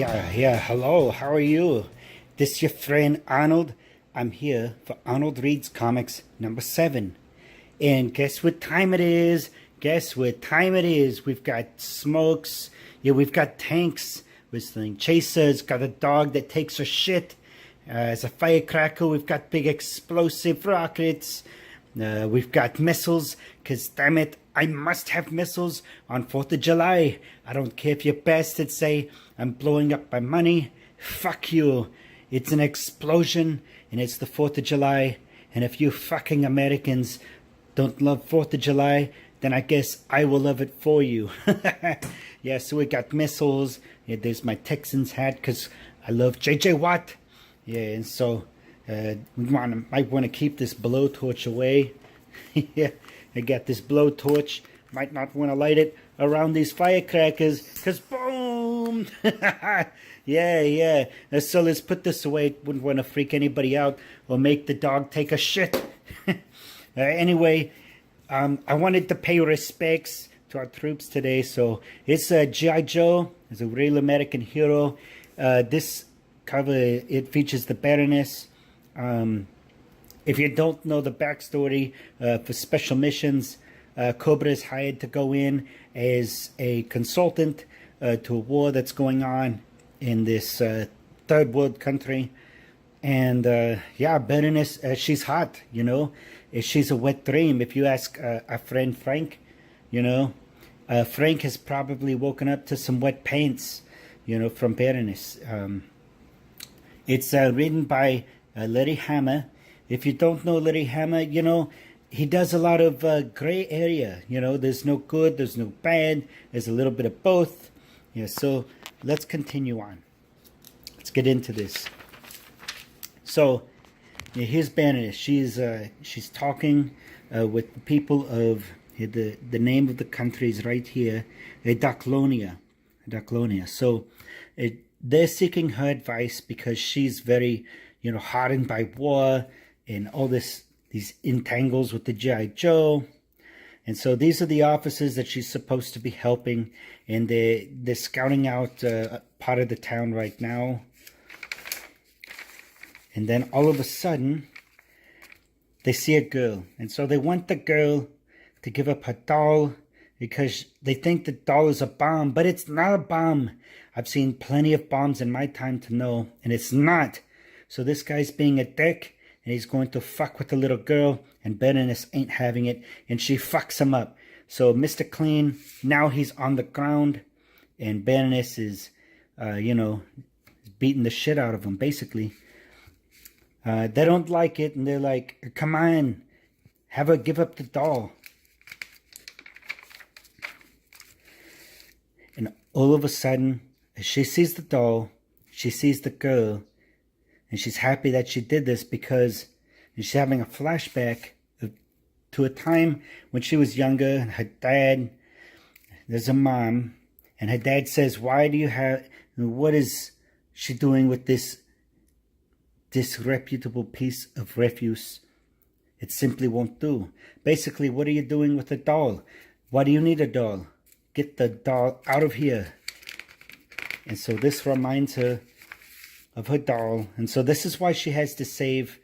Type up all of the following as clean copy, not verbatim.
Hello, how are you? This your friend Arnold. I'm here for Arnold Reads Comics number 7. And guess what time it is? Guess what time it is? We've got smokes. Yeah, we've got tanks. Whistling chasers. Got a dog that takes a shit. As a firecracker, we've got big explosive rockets. We've got missiles, because damn it, I must have missiles on 4th of July. I don't care if you bastards say I'm blowing up my money. Fuck you. It's an explosion, and it's the 4th of July. And if you fucking Americans don't love 4th of July, then I guess I will love it for you. Yeah, so we got missiles. Yeah, there's my Texans hat, because I love J.J. Watt. Yeah, and so we might want to keep this blowtorch away. Yeah, I got this blowtorch. Might not want to light it around these firecrackers, because boom! Yeah. So let's put this away. Wouldn't want to freak anybody out or make the dog take a shit. Anyway, I wanted to pay respects to our troops today. So it's G.I. Joe. It's a real American hero. This cover, it features the Baroness. If you don't know the backstory, for special missions, Cobra is hired to go in as a consultant to a war that's going on in this third world country. And yeah, Baroness, she's hot, you know. She's a wet dream. If you ask our friend Frank, you know, Frank has probably woken up to some wet pants, you know, from Baroness. It's written by Larry Hama. If you don't know Larry Hama, you know, he does a lot of gray area. You know, there's no good, there's no bad, there's a little bit of both. Yeah, so let's continue on. Let's get into this. So, yeah, here's Baroness. She's talking with the people of the name of the country is right here, Daklonia. So, they're seeking her advice because she's very, you know, hardened by war and all these entangles with the G.I. Joe. And so these are the officers that she's supposed to be helping, and they're scouting out part of the town right now. And then all of a sudden, they see a girl. And so they want the girl to give up her doll because they think the doll is a bomb, but it's not a bomb. I've seen plenty of bombs in my time to know, and it's not. So this guy's being a dick, and he's going to fuck with the little girl, and Baroness ain't having it, and she fucks him up. So Mr. Clean, now he's on the ground, and Baroness is, you know, beating the shit out of him, basically. They don't like it, and they're like, come on, have her give up the doll. And all of a sudden, as she sees the doll, she sees the girl, and she's happy that she did this because she's having a flashback to a time when she was younger, and her dad, there's a mom, and her dad says, what is she doing with this disreputable piece of refuse? It simply won't do. Basically, what are you doing with the doll? Why do you need a doll? Get the doll out of here. And so this reminds her of her doll. And so this is why she has to save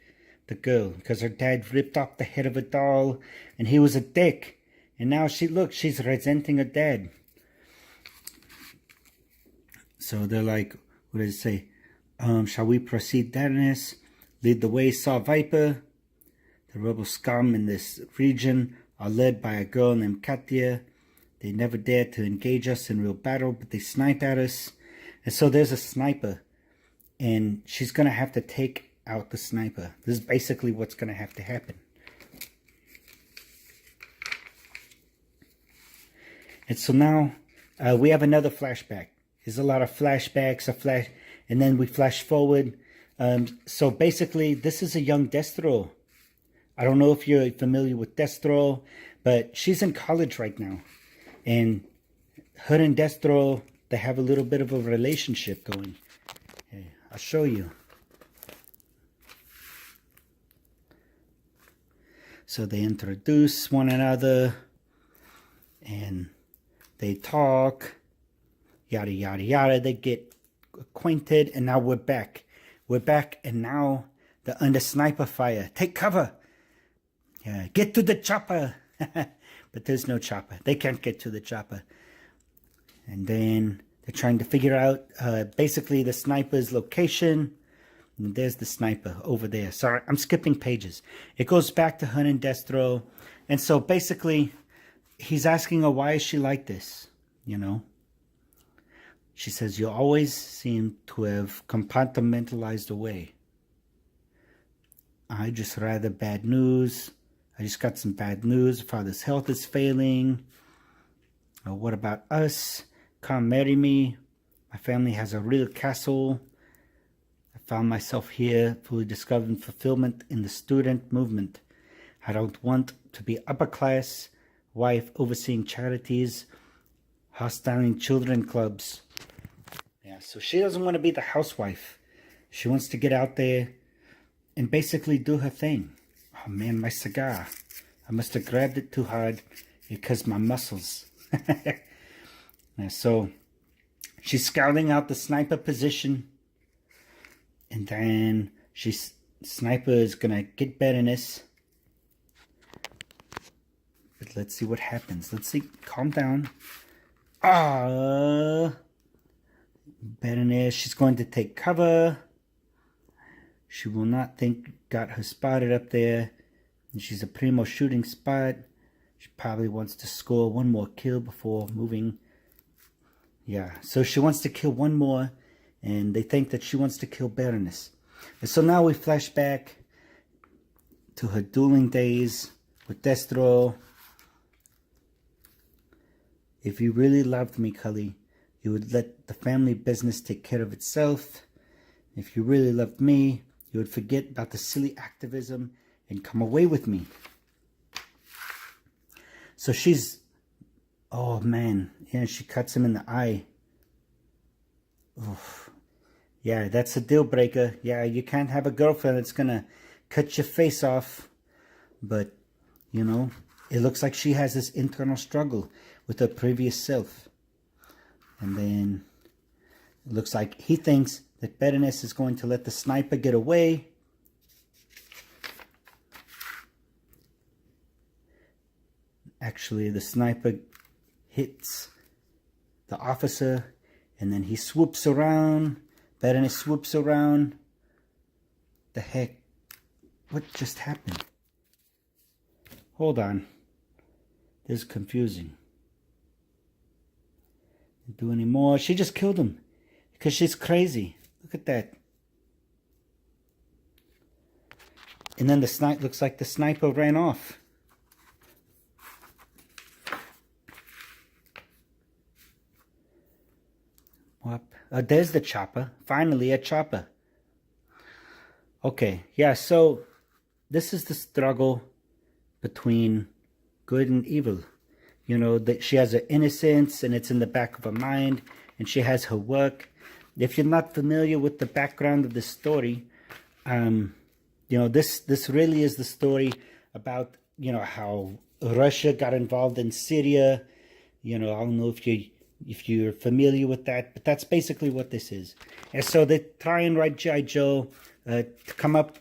the girl, because her dad ripped off the head of a doll, and he was a dick. And now she's resenting her dad. So they're like, what does it say? Shall we proceed, Baroness? Lead the way, Saw Viper. The rebel scum in this region are led by a girl named Katia. They never dare to engage us in real battle, but they snipe at us. And so there's a sniper, and she's going to have to take out the sniper. This is basically what's going to have to happen. And so now we have another flashback. There's a lot of flashbacks, and then we flash forward. So basically, this is a young Destro. I don't know if you're familiar with Destro, but she's in college right now. And her and Destro, they have a little bit of a relationship going. Okay, I'll show you. So they introduce one another, and they talk, yada, yada, yada. They get acquainted, and now we're back. We're back, and now they're under sniper fire. Take cover. Yeah, get to the chopper. But there's no chopper. They can't get to the chopper. And then they're trying to figure out basically the sniper's location. And there's the sniper over there. Sorry, I'm skipping pages. It goes back to her and Destro. And so basically, he's asking her, why is she like this? You know? She says, you always seem to have compartmentalized away. I just rather bad news. I just got some bad news. Father's health is failing. What about us? Come marry me. My family has a real castle. I found myself here, fully discovering fulfillment in the student movement. I don't want to be upper class, wife overseeing charities, hostile children clubs. Yeah, so she doesn't want to be the housewife. She wants to get out there and basically do her thing. Oh man, my cigar. I must have grabbed it too hard because my muscles. Yeah, so she's scouting out the sniper position. And then sniper is going to get Berenice. But let's see what happens. Let's see. Calm down. Berenice, she's going to take cover. She will not think got her spotted up there. And she's a primo shooting spot. She probably wants to score one more kill before moving. Yeah, so she wants to kill one more. And they think that she wants to kill Berenice. And so now we flash back to her dueling days with Destro. If you really loved me, Cully, you would let the family business take care of itself. If you really loved me, you would forget about the silly activism and come away with me. So she's, oh man, yeah, she cuts him in the eye. Oof. Yeah, that's a deal breaker. Yeah, you can't have a girlfriend that's gonna cut your face off. But, you know, it looks like she has this internal struggle with her previous self. And then it looks like he thinks that Berenice is going to let the sniper get away. Actually, the sniper hits the officer, and then he swoops around. Berenice swoops around. The heck? What just happened? Hold on. This is confusing. Didn't do any more. She just killed him because she's crazy. Look at that. And then the sniper looks like the sniper ran off. There's the chopper. Finally, a chopper. Okay, yeah, so this is the struggle between good and evil. You know, that she has her innocence and it's in the back of her mind, and she has her work. If you're not familiar with the background of this story, you know, this really is the story about, you know, how Russia got involved in Syria. You know, I don't know if you're familiar with that, but that's basically what this is. And so they try and write G.I. Joe to come up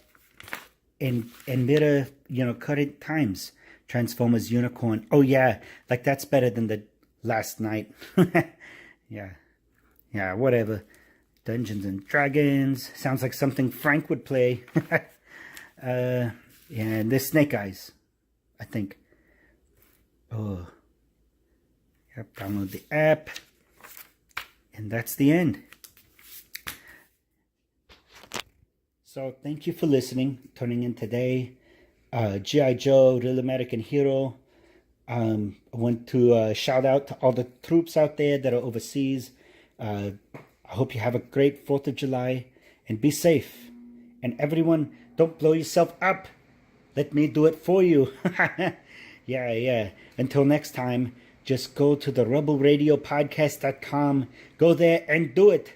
and mirror, you know, current times. Transformers Unicorn. Oh yeah, like that's better than the last night. Yeah, whatever. Dungeons and Dragons. Sounds like something Frank would play. Yeah, and there's Snake Eyes, I think. Oh. Yep, download the app. And that's the end. So thank you for listening, tuning in today. G.I. Joe, Real American Hero. I want to shout out to all the troops out there that are overseas. I hope you have a great 4th of July and be safe. And everyone, don't blow yourself up. Let me do it for you. Yeah. Until next time, just go to the rebelradiopodcast.com. Go there and do it.